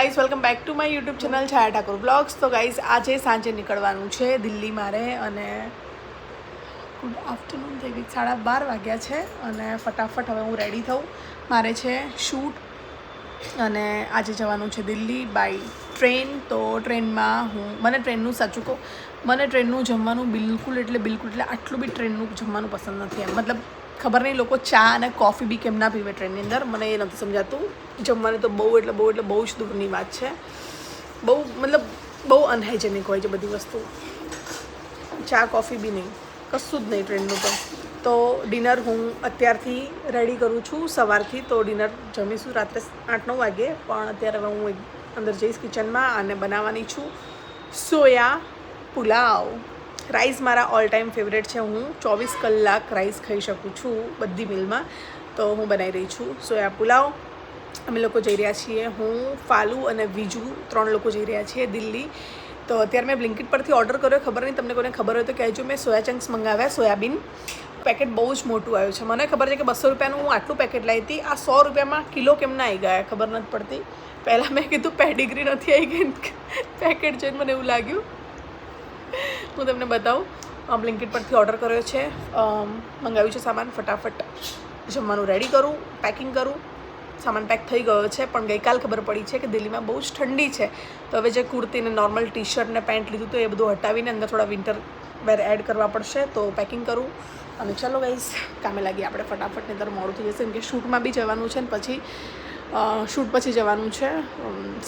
Guys welcome back to my YouTube channel Chhaya Thakor blogs. તો guys આજે સાંજે નીકળવાનું છે દિલ્હી મારે અને ગુડ આફ્ટરનૂન થઈ ગઈ, 12:30 વાગ્યા છે અને ફટાફટ હવે હું રેડી થઉં. મારે છે શૂટ અને આજે જવાનું છે દિલ્હી બાય ટ્રેન. તો ટ્રેનમાં મને ટ્રેનનું સાચું કહું, મને ટ્રેનનું જમવાનું બિલકુલ એટલે આટલું બી ટ્રેનનું જમવાનું પસંદ નથી. એમ મતલબ ખબર નહીં લોકો ચા અને કોફી બી કેમ ના પીવે ટ્રેનની અંદર, મને એ નથી સમજાતું. જમવાની તો બહુ જ દૂરની વાત છે. બહુ અનહાઇજેનિક હોય છે બધી વસ્તુ. ચા કોફી બી નહીં, કશું જ નહીં ટ્રેનનું. તો ડિનર હું અત્યારથી રેડી કરું છું સવારથી. તો ડિનર જમીશું રાત્રે 8-9 વાગે. પણ અત્યારે હવે હું અંદર જઈશ કિચનમાં અને બનાવવાની છું સોયા પુલાવ. રાઈસ મારા ઓલ ટાઈમ ફેવરેટ છે. હું 24 કલાક રાઈસ ખાઈ શકું છું બધી મિલમાં. તો હું બનાવી રહી છું સોયા પુલાવ. અમે લોકો જઈ રહ્યા છીએ, હું, ફાલુ અને બીજું 3 લોકો જઈ રહ્યા છીએ દિલ્હી. તો અત્યારે મેં બ્લિંકિટ પરથી ઓર્ડર કર્યો. ખબર નહીં તમને કોઈને ખબર હોય તો કહેજો. મેં સોયા ચંક્સ મંગાવ્યા, સોયાબીન. પેકેટ બહુ જ મોટું આવ્યું છે. મને ખબર છે કે 200 રૂપિયાનું હું આટલું પેકેટ લાવી હતી. આ 100 રૂપિયામાં કિલો કેમ ના આવી ગયા ખબર નથી પડતી. પહેલાં મેં કીધું પેડિગ્રી નથી આવી ગઈ, પેકેટ જોઈને મને એવું લાગ્યું. હું તમને બતાવું. બ્લિંકિટ પરથી ઓર્ડર કર્યો છે, મંગાવ્યું છે સામાન. ફટાફટ જમવાનું રેડી કરું, પેકિંગ કરું. સામાન પેક થઈ ગયો છે, પણ ગઈકાલ ખબર પડી છે કે દિલ્હીમાં બહુ જ ઠંડી છે. તો હવે જે કુર્તી ને નોર્મલ ટી શર્ટ ને પેન્ટ લીધું તો એ બધું હટાવીને અંદર થોડા વિન્ટર વેર એડ કરવા પડશે. તો પેકિંગ કરું અને ચલો ગાઈસ કામે લાગીએ આપણે ફટાફટ. ની અંદર મોડું થઈ જશે કેમ કે શૂટમાં બી જવાનું છે ને પછી શૂટ પછી જવાનું છે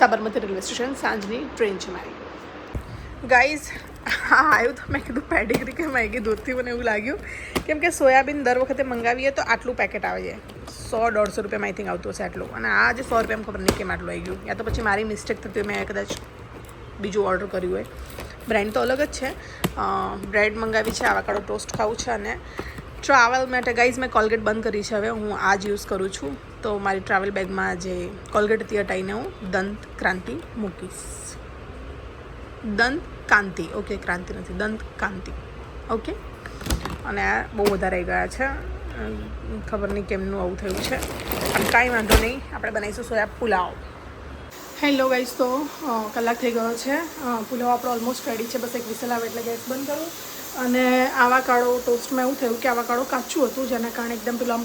સાબરમતી રેલવે સ્ટેશન. સાંજની ટ્રેન છે મારી. ગાઈઝ હા આવ્યું તો મેં કીધું પેડિગ્રી કેમ આવી ગઈ દૂરથી. મને એવું લાગ્યું કેમ કે સોયાબીન દર વખતે મંગાવીએ તો આટલું પેકેટ આવે છે, 100-150 રૂપિયામાં આઈ થિંક આવતું હશે આટલું. અને આ જે 100 રૂપિયામાં ખબર નહીં કેમ આટલું આવી ગયું. યા તો પછી મારી મિસ્ટેક થતી હોય, મેં કદાચ બીજું ઓર્ડર કર્યું હોય. બ્રેન્ડ તો અલગ જ છે. બ્રેડ મંગાવી છે, આવાકાડો ટોસ્ટ ખાવું છે. અને ટ્રાવેલ માટે ગાઈઝ મેં કોલગેટ બંધ કરી છે. હવે હું આ જ યુઝ કરું છું. તો મારી ટ્રાવેલ બેગમાં જે કોલગેટ હતી હટાવીને હું દંત ક્રાંતિ મૂકીશ. દંત કાંતિ, ઓકે, ક્રાંતિ નથી, દંત કાંતિ, ઓકે. અને આ બહુ વધારે આવી ગયા છે, ખબર નહીં કેમનું આવું થયું છે. પણ કાંઈ વાંધો નહીં, આપણે બનાવીશું સોયા પુલાવ. હેલો ગાઈઝ, તો કલાક થઈ ગયો છે. પુલાવ આપણો ઓલમોસ્ટ રેડી છે. બસ એક વિસલ આવે એટલે ગેસ બંધ કરું. અને આવાકાડો ટોસ્ટમાં એવું થયું કે આવાકાડો કાચું હતું, જેના કારણે એકદમ પેલું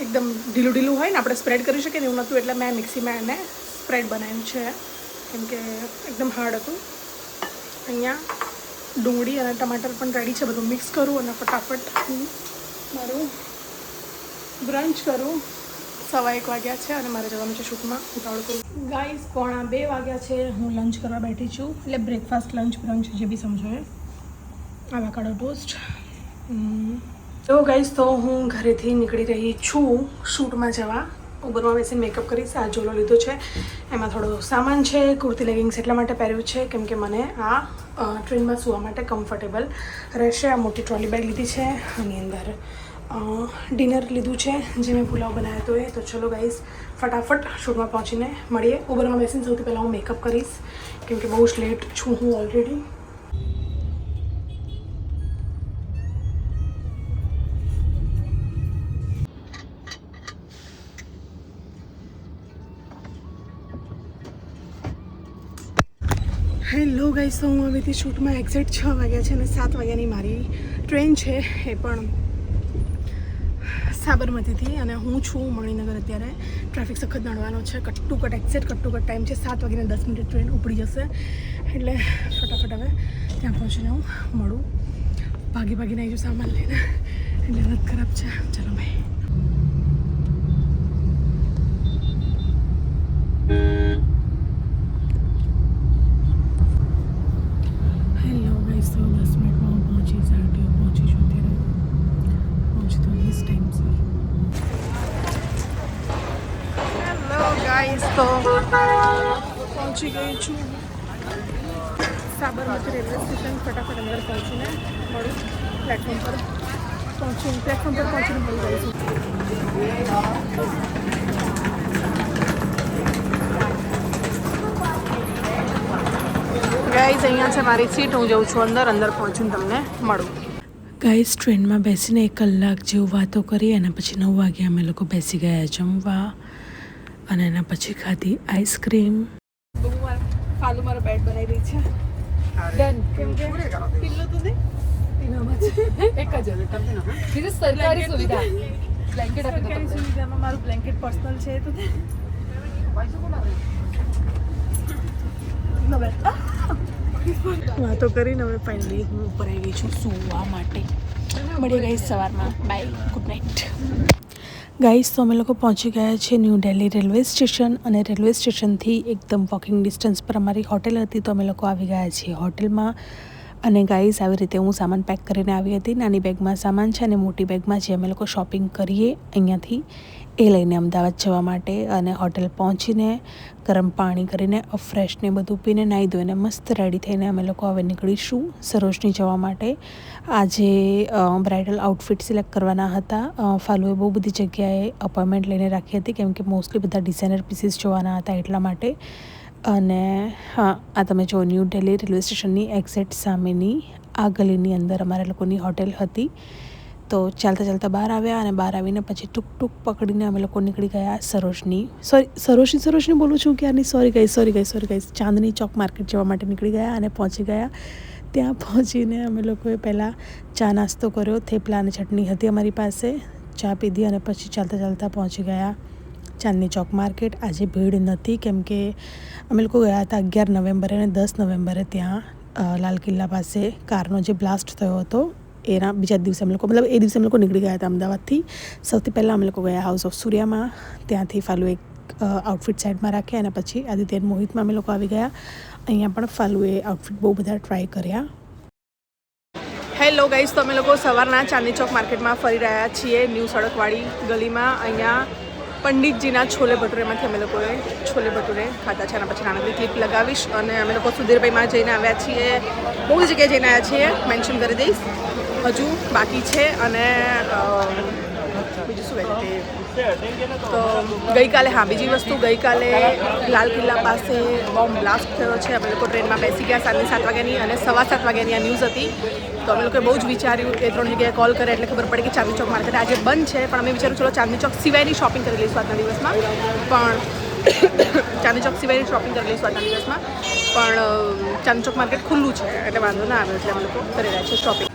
એકદમ ઢીલું હોય ને, આપણે સ્પ્રેડ કરી શકીએ ને એવું નહોતું. એટલે મેં મિક્સીમાં એને સ્પ્રેડ બનાવ્યું છે કેમ કે એકદમ હાર્ડ હતું. અહીંયા ડુંગળી અને ટમાટર પણ રેડી છે. બધું મિક્સ કરું અને ફટાફટ હું મારું બ્રંચ કરું. 1:15 વાગ્યા છે અને મારે જવાનું છે શૂટમાં. ઉતાવળ કરું. ગાઈઝ 1:45 વાગ્યા છે. હું લંચ કરવા બેઠી છું, એટલે બ્રેકફાસ્ટ, લંચ, બ્રંચ જે બી સમજો એ. Avocado toast. તો ગાઈઝ તો હું ઘરેથી નીકળી રહી છું શૂટમાં જવા. ઉબરમાં બેસીને મેકઅપ કરીશ. આ ઝોલો લીધો છે, એમાં થોડો સામાન છે. કુર્તી લેગિંગ્સ એટલા માટે પહેર્યું છે કેમ કે મને આ ટ્રેનમાં સૂવા માટે કમ્ફર્ટેબલ રહેશે. આ મોટી ટ્રોલી બેગ લીધી છે. આની અંદર ડિનર લીધું છે જે મેં પુલાવ બનાવ્યો હતો એ. તો ચલો ગાઈઝ ફટાફટ શૂટમાં પહોંચીને મળીએ. ઉબરમાં બેસીને સૌથી પહેલાં હું મેકઅપ કરીશ કેમ કે બહુ જ લેટ છું હું ઓલરેડી. હેલો ગાઈસ, તો હું હવેથી શૂટમાં એક્ઝેક્ટ 6 વાગ્યા છે અને 7 વાગ્યાની મારી ટ્રેન છે, એ પણ સાબરમતીથી. અને હું છું મણિનગર. અત્યારે ટ્રાફિક સખત નડવાનો છે. કટ એક્ઝેક્ટ ટાઈમ છે. 7 વાગ્યાને 10 મિનિટ ટ્રેન ઉપડી જશે. એટલે ફટાફટ હવે ત્યાં પહોંચીને હું મળું. ભાગીને આવી જાઉં સામાન લઈને, એટલે હાલત ખરાબ છે. ચલો ભાઈ. તો પહોંચી ગઈ છું સાબરમતી રેલવે સ્ટેશન. ફટાફટ અંદર પહોંચીને મળું. પ્લેટફોર્મ પર પહોંચીને મળી જઈશું. ગાઈઝ અહીંયા છે મારી સીટ. હું જઉં છું અંદર પહોંચીને તમને મળું. ગાઈઝ ટ્રેનમાં બેસીને 1 કલાક જેવું વાતો કરી અને પછી 9 વાગે અમે લોકો બેસી ગયા જમવા. અને એના પછી ખાધી આઈસ્ક્રીમ. બહુ ફાલુ મારો બેડ બનાવી રહી છે ડન કેમ કે પિલ્લો તો દે તીનામાં જ એક જ બીજું સરકારી સુવિધા બ્લેન્કેટ આપી દો સરકારી તમને. સુવિધામાં મારું બ્લેન્કેટ પર્સનલ છે તો દે વાતો કરીને હવે ફાઇનલી હું ઉપર આવી ગઈ છું સૂવા માટે મળીએ ગઈ સવારમાં બાય ગુડ નાઇટ ગાઈસ તો અમે લોકો પહોંચી ગયા છે ન્યૂ દિલ્હી રેલવે સ્ટેશન અને રેલવે સ્ટેશનથી એકદમ વોકિંગ ડિસ્ટન્સ પર અમારી હોટેલ હતી તો અમે લોકો આવી ગયા છીએ હોટેલમાં અને ગાઈસ આવી રીતે હું સામાન પેક કરીને આવી હતી નાની બેગમાં સામાન છે અને મોટી બેગમાં જે અમે લોકો શોપિંગ કરીએ અહીંયાથી એ લઈને અમદાવાદ જવા માટે અને હોટેલ પહોંચીને ગરમ પાણી કરીને ફ્રેશ ને બધું પીને નાહી ધોઈને મસ્ત રેડી થઈને અમે લોકો હવે નીકળીશું સરોજની જવા માટે આજે બ્રાઇડલ આઉટફિટ સિલેક્ટ કરવાના હતા ફાલુએ બહુ બધી જગ્યાએ અપોઇન્ટમેન્ટ લઈને રાખી હતી કેમ કે મોસ્ટલી બધા ડિઝાઇનર પીસીસ જોવાના હતા એટલા માટે અને હા આ તમે જો ન્યૂ દિલ્હી રેલવે સ્ટેશનની એક્ઝેક્ટ સામેની આ ગલીની અંદર અમારા લોકોની હોટેલ હતી તો ચાલતા ચાલતા બહાર આવ્યા અને બહાર આવીને પછી ટૂંક ટૂંક પકડીને અમે લોકો નીકળી ગયા સરોજની બોલું છું કે આની sorry guys Chandni Chowk market જવા માટે નીકળી ગયા અને પહોંચી ગયા ત્યાં પહોંચીને અમે લોકોએ પહેલાં ચા નાસ્તો કર્યો થેપલા અને ચટણી હતી અમારી પાસે ચા પીધી અને પછી ચાલતા ચાલતા પહોંચી ગયા ચાંદની ચોક માર્કેટ આજે ભીડ નથી કેમ કે અમે લોકો ગયા હતા 11 નવેમ્બરે અને 10 નવેમ્બરે ત્યાં લાલ કિલ્લા પાસે કારનો જે બ્લાસ્ટ થયો હતો એના બીજા દિવસે અમે લોકો મતલબ એ દિવસે અમે લોકો નીકળી ગયા હતા અમદાવાદથી સૌથી પહેલાં અમે લોકો ગયા હાઉસ ઓફ સૂર્યામાં ત્યાંથી ફાલુ એક આઉટફિટ સાઈડમાં રાખ્યા અને પછી આદિત્ય મોહિતમાં અમે લોકો આવી ગયા અહીંયા પણ ફાલુએ આઉટફિટ બહુ બધા ટ્રાય કર્યા હેલો ગાઈસ તો અમે લોકો સવારના ચાંદની ચોક માર્કેટમાં ફરી રહ્યા છીએ ન્યૂ સડકવાળી ગલીમાં અહીંયા પંડિતજીના છોલે ભટુરેમાંથી અમે લોકોએ છોલે ભટુરે ખાધા છે અને પછી નાનકડી ક્લિપ લગાવીશ અને અમે લોકો સુધીરભાઈમાં જઈને આવ્યા છીએ બહુ જગ્યાએ જઈને આવ્યા છીએ મેન્શન કરી દઈશ હજુ બાકી છે અને બીજું શું કહે તો ગઈકાલે હા બીજી વસ્તુ ગઈકાલે લાલ કિલ્લા પાસે બોમ્બ બ્લાસ્ટ થયો છે અમે લોકો ટ્રેનમાં બેસી ગયા સાંજની 7 વાગ્યાની અને 7:15 વાગ્યાની આ ન્યૂઝ હતી તો અમે લોકોએ બહુ જ વિચાર્યું કે 3 જગ્યાએ કોલ કરે એટલે ખબર પડે કે ચાંદની ચોક માર્કેટ આજે બંધ છે પણ અમે વિચાર્યું ચલો ચાંદની ચોક સિવાયની શોપિંગ કરી લઈશું આજના દિવસમાં પણ ચાંદની ચોક સિવાયની શોપિંગ કરી લઈશું આજના દિવસમાં પણ ચાંદની ચોક માર્કેટ ખુલ્લું છે એટલે વાંધો ના આવે એટલે અમે લોકો કરી રહ્યા છીએ શોપિંગ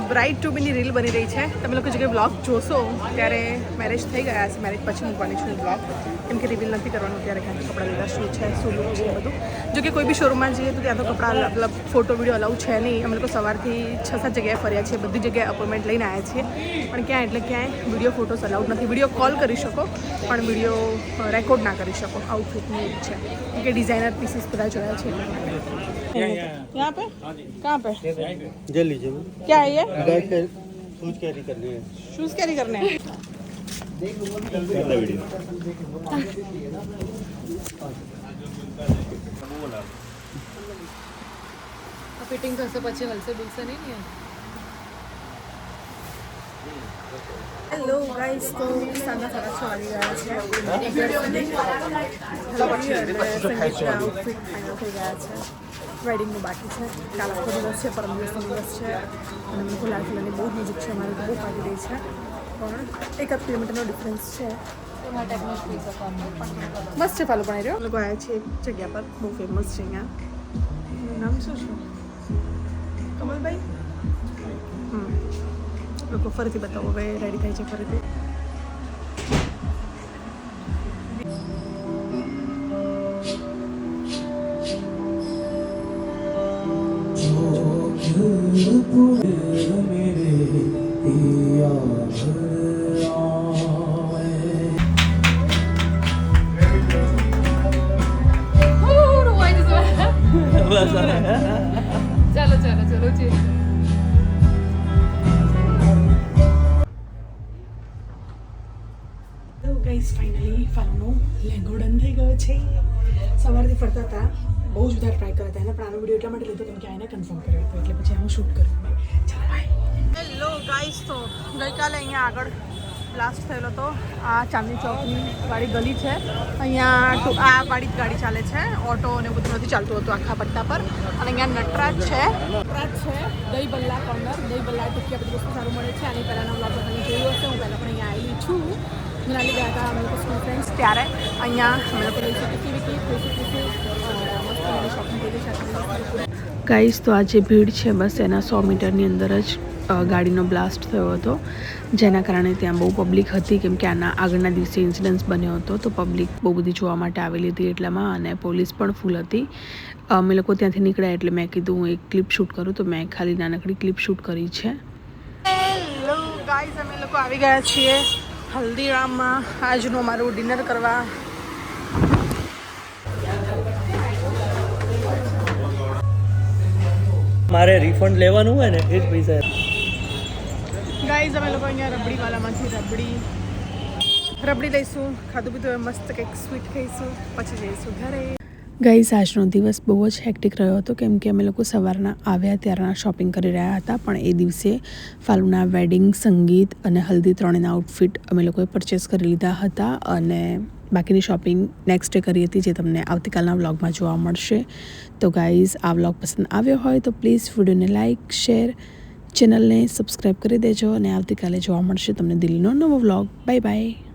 બ્રાઇડ ટુ બીની રીલ બની રહી છે તમે લોકો જે બ્લોગ જોશો ત્યારે મેરેજ થઈ ગયા છે મેરેજ પછી મૂકવાની છું બ્લોગ કેમ કે રિવીલ નથી કરવાનું ત્યારે ક્યાંક કપડાં લીધા શું છે શું લુક છે બધું જો કે કોઈ બી શોરૂમમાં જઈએ તો ત્યાં તો કપડાં મતલબ ફોટો વિડીયો અલાઉ છે નહીં અમે લોકો સવારથી 6-7 જગ્યાએ ફર્યા છીએ બધી જગ્યાએ અપોઇન્ટમેન્ટ લઈને આવ્યા છીએ પણ ક્યાં એટલે ક્યાંય વિડીયો ફોટોસ અલાઉડ નથી વિડીયો કોલ કરી શકો પણ વિડીયો રેકોર્ડ ના કરી શકો આઉટફિટની છે કેમ કે ડિઝાઇનર પીસીસ બધા જોયા છે यहाँ पे कहाँ पे जल्दी जल्दी क्या है ये बैग पे शूज कैरी करने हैं शूज कैरी करने हैं वीडियो ફિટિંગ થશે પછી હલશે બુલશે નહીં ને હેલો ગાઈસ તો સાંજના 6:30 વાગી ગયા છે આઉટફિટ ફાઇનલ થઈ ગયા છે વેડિંગનું બાકી છે કાલ આખો દિવસ છે પરમ દિવસનો દિવસ છે અને મને લાલ કિલ્લાની બહુ જ નજીક છે અમારે તો બહુ ફાટી રહી છે પણ 1 કિલોમીટરનો ડિફરન્સ છે મસ્ત છે ફાલો પણ આવ્યો લોકો આવ્યા છે એક જગ્યા પર બહુ ફેમસ છે અહીંયા નામ શું છે કમલભાઈ લોકો ફરીથી બતાવો હવે રેડી થાય છે ફરીથી ચાલો ચાલો ચલો જી ગાઈસ ફાઇનલી ફાલુનો લેંઘો ડન થઈ ગયો છે સવારથી ફરતા હતા બહુ જ બધા ટ્રાય કર્યા હતા એને પણ આનો વિડીયો એટલા માટે લીધો કેમ કે આને કન્ફર્મ કર્યો હતો એટલે પછી આનું શૂટ કર્યું ચાલો બાય હેલો ગાઈસ તો ગઈકાલે અહીંયા આગળ બ્લાસ્ટ થયેલો હતો આ ચાંદની ચોકની વાળી ગલી છે અહીંયા આ વાળી ગાડી ચાલે છે ઓટો ને બધું નથી ચાલતું હતું આખા પટ્ટા પર અને અહીંયા નટરાજ છે દહીં બલ્લા કોર્નર દહીં બલ્લા ટીકિયા બધી વસ્તુ સારું મળે છે આની પહેલાંના બ્લોગ તમે જોયું હશે હું પહેલાં પણ અહીંયા આવેલી છું મનાલી ગયા હતા અમે લોકો સ્કૂલ ફ્રેન્ડ્સ ત્યારે અહીંયા અમે લોકો લઈશું ટીવી શોપિંગ કરી છે. ગાઈસ તો આ જે ભીડ છે બસ એના 100 મીટરની અંદર જ ગાડીનો બ્લાસ્ટ થયો હતો, જેના કારણે ત્યાં બહુ પબ્લિક હતી, કેમ કે આના આગળના દિવસે ઇન્સિડન્સ બન્યો હતો. તો પબ્લિક બહુ બધી જોવા માટે આવેલી હતી એટલામાં, અને પોલીસ પણ ફૂલ હતી. અમે લોકો ત્યાંથી નીકળ્યા એટલે મેં કીધું હું એક ક્લિપ શૂટ કરું, તો મેં ખાલી નાનકડી ક્લિપ શૂટ કરી છે. હેલો ગાઈઝ, અમે લોકો આવી ગયા છીએ હલ્દીરામમાં આજનું અમારું ડિનર કરવા. મારે રિફંડ લેવાનું હોય ને એ જ પૈસા. ગાઈઝ અમે લોકો અહીંયા રબડીવાલામાંથી રબડી લઈશું, ખાધું પીધું મસ્ત કંઈક સ્વીટ ખાઈશું, પછી જઈશું ઘરે. ગાઈસ આજનો દિવસ બહુ જ હેક્ટિક રહ્યો હતો, કેમ કે અમે લોકો સવારના આવ્યા ત્યારના શોપિંગ કરી રહ્યા હતા, પણ એ દિવસે ફાલુના વેડિંગ, સંગીત અને હલ્દી ત્રણેના આઉટફિટ અમે લોકોએ પરચેસ કરી લીધા હતા, અને બાકીની શોપિંગ નેક્સ્ટ ડે કરી હતી, જે તમને આવતીકાલના વ્લોગમાં જોવા મળશે. તો ગાઈઝ આ વ્લોગ પસંદ આવ્યો હોય તો પ્લીઝ વિડીયોને લાઇક, શેર, ચેનલને સબસ્ક્રાઈબ કરી દેજો, અને આવતીકાલે જોવા મળશે તમને દિલ્હીનો નવો વ્લોગ. Bye bye.